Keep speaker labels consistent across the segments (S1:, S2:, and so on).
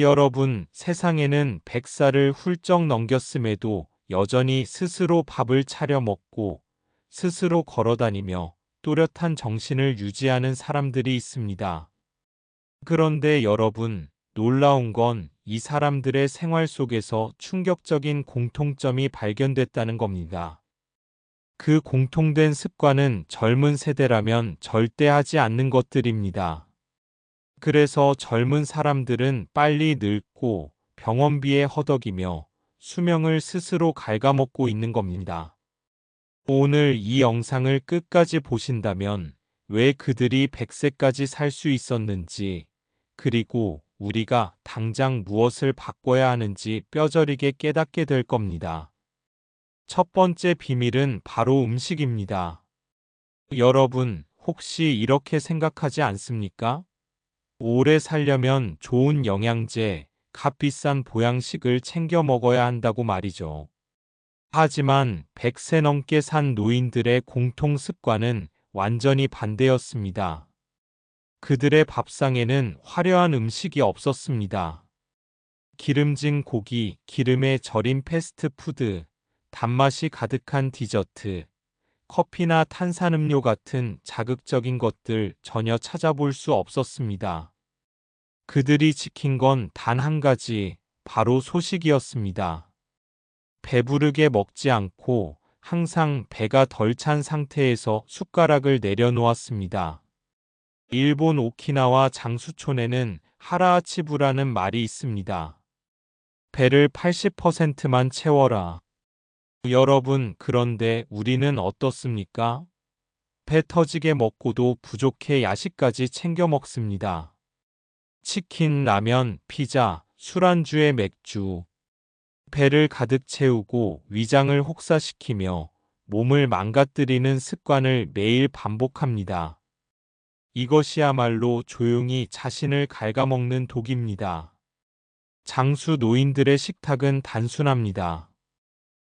S1: 여러분, 세상에는 100살을 훌쩍 넘겼음에도 여전히 스스로 밥을 차려 먹고 스스로 걸어다니며 또렷한 정신을 유지하는 사람들이 있습니다. 그런데 여러분, 놀라운 건 이 사람들의 생활 속에서 충격적인 공통점이 발견됐다는 겁니다. 그 공통된 습관은 젊은 세대라면 절대 하지 않는 것들입니다. 그래서 젊은 사람들은 빨리 늙고 병원비에 허덕이며 수명을 스스로 갉아먹고 있는 겁니다. 오늘 이 영상을 끝까지 보신다면 왜 그들이 100세까지 살 수 있었는지, 그리고 우리가 당장 무엇을 바꿔야 하는지 뼈저리게 깨닫게 될 겁니다. 첫 번째 비밀은 바로 음식입니다. 여러분, 혹시 이렇게 생각하지 않습니까? 오래 살려면 좋은 영양제, 값비싼 보양식을 챙겨 먹어야 한다고 말이죠. 하지만 100세 넘게 산 노인들의 공통 습관은 완전히 반대였습니다. 그들의 밥상에는 화려한 음식이 없었습니다. 기름진 고기, 기름에 절인 패스트푸드, 단맛이 가득한 디저트, 커피나 탄산음료 같은 자극적인 것들 전혀 찾아볼 수 없었습니다. 그들이 지킨 건 단 한 가지, 바로 소식이었습니다. 배부르게 먹지 않고 항상 배가 덜 찬 상태에서 숟가락을 내려놓았습니다. 일본 오키나와 장수촌에는 하라아치부라는 말이 있습니다. 배를 80%만 채워라. 여러분, 그런데 우리는 어떻습니까? 배 터지게 먹고도 부족해 야식까지 챙겨 먹습니다. 치킨, 라면, 피자, 술안주에 맥주. 배를 가득 채우고 위장을 혹사시키며 몸을 망가뜨리는 습관을 매일 반복합니다. 이것이야말로 조용히 자신을 갉아먹는 독입니다. 장수 노인들의 식탁은 단순합니다.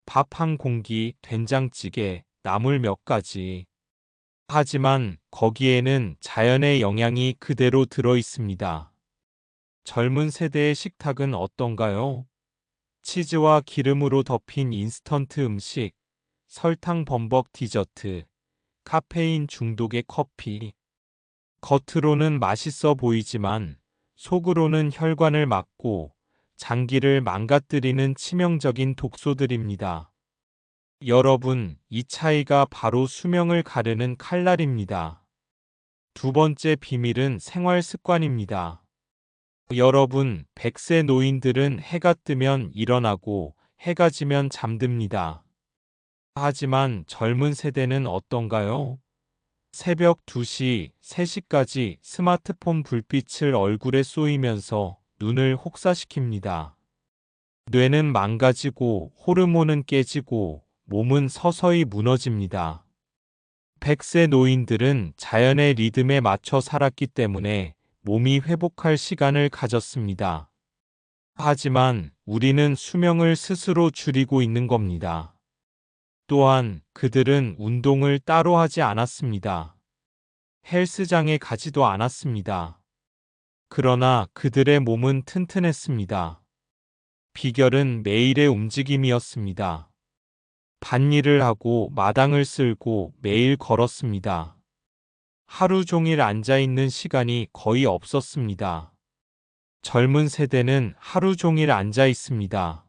S1: 밥 한 공기, 된장찌개, 나물 몇 가지. 하지만 거기에는 자연의 영양이 그대로 들어 있습니다. 젊은 세대의 식탁은 어떤가요? 치즈와 기름으로 덮인 인스턴트 음식, 설탕 범벅 디저트, 카페인 중독의 커피. 겉으로는 맛있어 보이지만 속으로는 혈관을 막고 장기를 망가뜨리는 치명적인 독소들입니다. 여러분, 이 차이가 바로 수명을 가르는 칼날입니다. 두 번째 비밀은 생활 습관입니다. 여러분, 100세 노인들은 해가 뜨면 일어나고 해가 지면 잠듭니다. 하지만 젊은 세대는 어떤가요? 새벽 2시, 3시까지 스마트폰 불빛을 얼굴에 쏘이면서 눈을 혹사시킵니다. 뇌는 망가지고 호르몬은 깨지고 몸은 서서히 무너집니다. 100세 노인들은 자연의 리듬에 맞춰 살았기 때문에 몸이 회복할 시간을 가졌습니다. 하지만 우리는 수명을 스스로 줄이고 있는 겁니다. 또한 그들은 운동을 따로 하지 않았습니다. 헬스장에 가지도 않았습니다. 그러나 그들의 몸은 튼튼했습니다. 비결은 매일의 움직임이었습니다. 밭일을 하고 마당을 쓸고 매일 걸었습니다. 하루 종일 앉아있는 시간이 거의 없었습니다. 젊은 세대는 하루 종일 앉아 있습니다.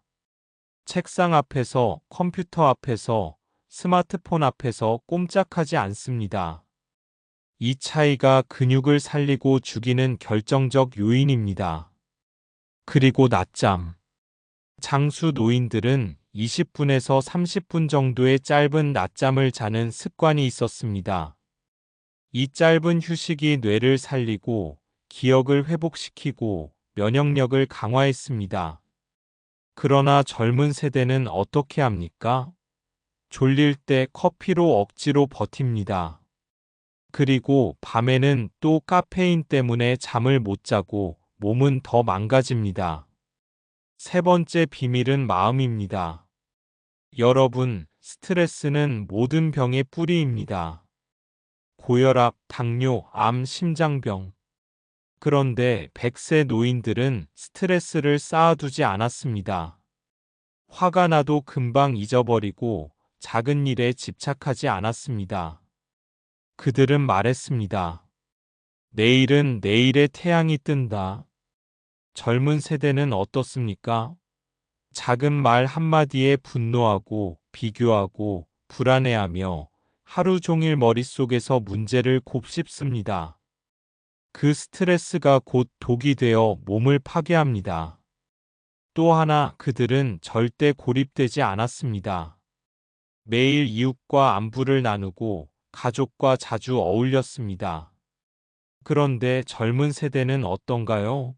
S1: 책상 앞에서, 컴퓨터 앞에서, 스마트폰 앞에서 꼼짝하지 않습니다. 이 차이가 근육을 살리고 죽이는 결정적 요인입니다. 그리고 낮잠. 장수 노인들은 20분에서 30분 정도의 짧은 낮잠을 자는 습관이 있었습니다. 이 짧은 휴식이 뇌를 살리고 기억을 회복시키고 면역력을 강화했습니다. 그러나 젊은 세대는 어떻게 합니까? 졸릴 때 커피로 억지로 버팁니다. 그리고 밤에는 또 카페인 때문에 잠을 못 자고 몸은 더 망가집니다. 세 번째 비밀은 마음입니다. 여러분, 스트레스는 모든 병의 뿌리입니다. 고혈압, 당뇨, 암, 심장병. 그런데 100세 노인들은 스트레스를 쌓아두지 않았습니다. 화가 나도 금방 잊어버리고 작은 일에 집착하지 않았습니다. 그들은 말했습니다. 내일은 내일의 태양이 뜬다. 젊은 세대는 어떻습니까? 작은 말 한마디에 분노하고 비교하고 불안해하며 하루 종일 머릿속에서 문제를 곱씹습니다. 그 스트레스가 곧 독이 되어 몸을 파괴합니다. 또 하나 그들은 절대 고립되지 않았습니다. 매일 이웃과 안부를 나누고 가족과 자주 어울렸습니다. 그런데 젊은 세대는 어떤가요?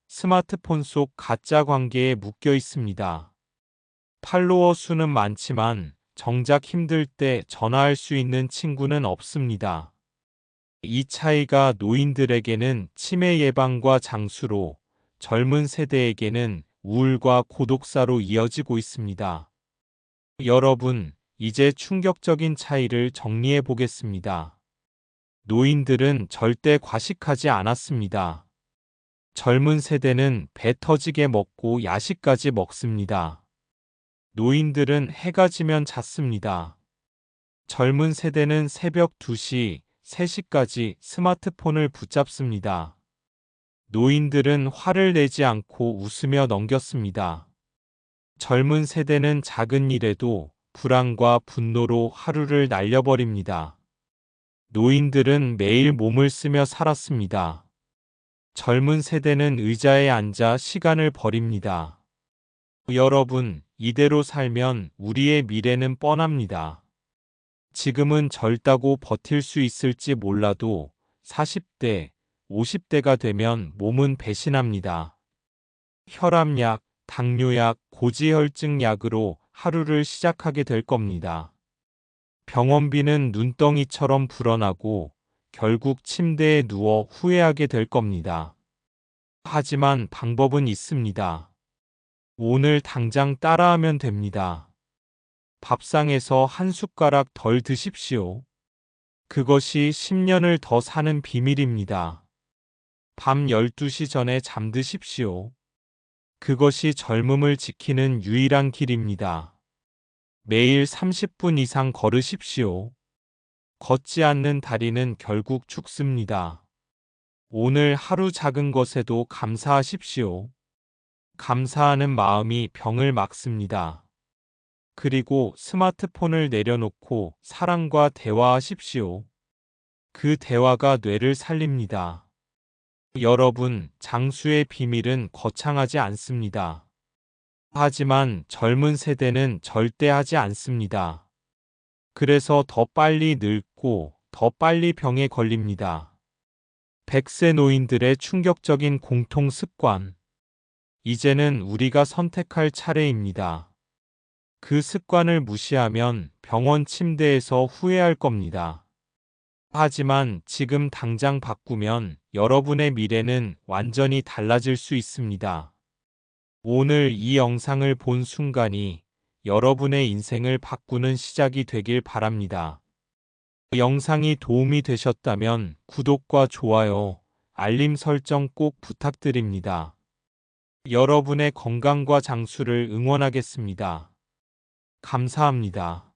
S1: 스마트폰 속 가짜 관계에 묶여 있습니다. 팔로워 수는 많지만 정작 힘들 때 전화할 수 있는 친구는 없습니다. 이 차이가 노인들에게는 치매 예방과 장수로, 젊은 세대에게는 우울과 고독사로 이어지고 있습니다. 여러분, 이제 충격적인 차이를 정리해 보겠습니다. 노인들은 절대 과식하지 않았습니다. 젊은 세대는 배 터지게 먹고 야식까지 먹습니다. 노인들은 해가 지면 잤습니다. 젊은 세대는 새벽 2시, 3시까지 스마트폰을 붙잡습니다. 노인들은 화를 내지 않고 웃으며 넘겼습니다. 젊은 세대는 작은 일에도 불안과 분노로 하루를 날려버립니다. 노인들은 매일 몸을 쓰며 살았습니다. 젊은 세대는 의자에 앉아 시간을 버립니다. 여러분, 이대로 살면 우리의 미래는 뻔합니다. 지금은 젊다고 버틸 수 있을지 몰라도 40대, 50대가 되면 몸은 배신합니다. 혈압약, 당뇨약, 고지혈증 약으로 하루를 시작하게 될 겁니다. 병원비는 눈덩이처럼 불어나고 결국 침대에 누워 후회하게 될 겁니다. 하지만 방법은 있습니다. 오늘 당장 따라하면 됩니다. 밥상에서 한 숟가락 덜 드십시오. 그것이 10년을 더 사는 비밀입니다. 밤 12시 전에 잠드십시오. 그것이 젊음을 지키는 유일한 길입니다. 매일 30분 이상 걸으십시오. 걷지 않는 다리는 결국 죽습니다. 오늘 하루 작은 것에도 감사하십시오. 감사하는 마음이 병을 막습니다. 그리고 스마트폰을 내려놓고 사람과 대화하십시오. 그 대화가 뇌를 살립니다. 여러분, 장수의 비밀은 거창하지 않습니다. 하지만 젊은 세대는 절대 하지 않습니다. 그래서 더 빨리 늙고 더 빨리 병에 걸립니다. 100세 노인들의 충격적인 공통 습관. 이제는 우리가 선택할 차례입니다. 그 습관을 무시하면 병원 침대에서 후회할 겁니다. 하지만 지금 당장 바꾸면 여러분의 미래는 완전히 달라질 수 있습니다. 오늘 이 영상을 본 순간이 여러분의 인생을 바꾸는 시작이 되길 바랍니다. 영상이 도움이 되셨다면 구독과 좋아요, 알림 설정 꼭 부탁드립니다. 여러분의 건강과 장수를 응원하겠습니다. 감사합니다.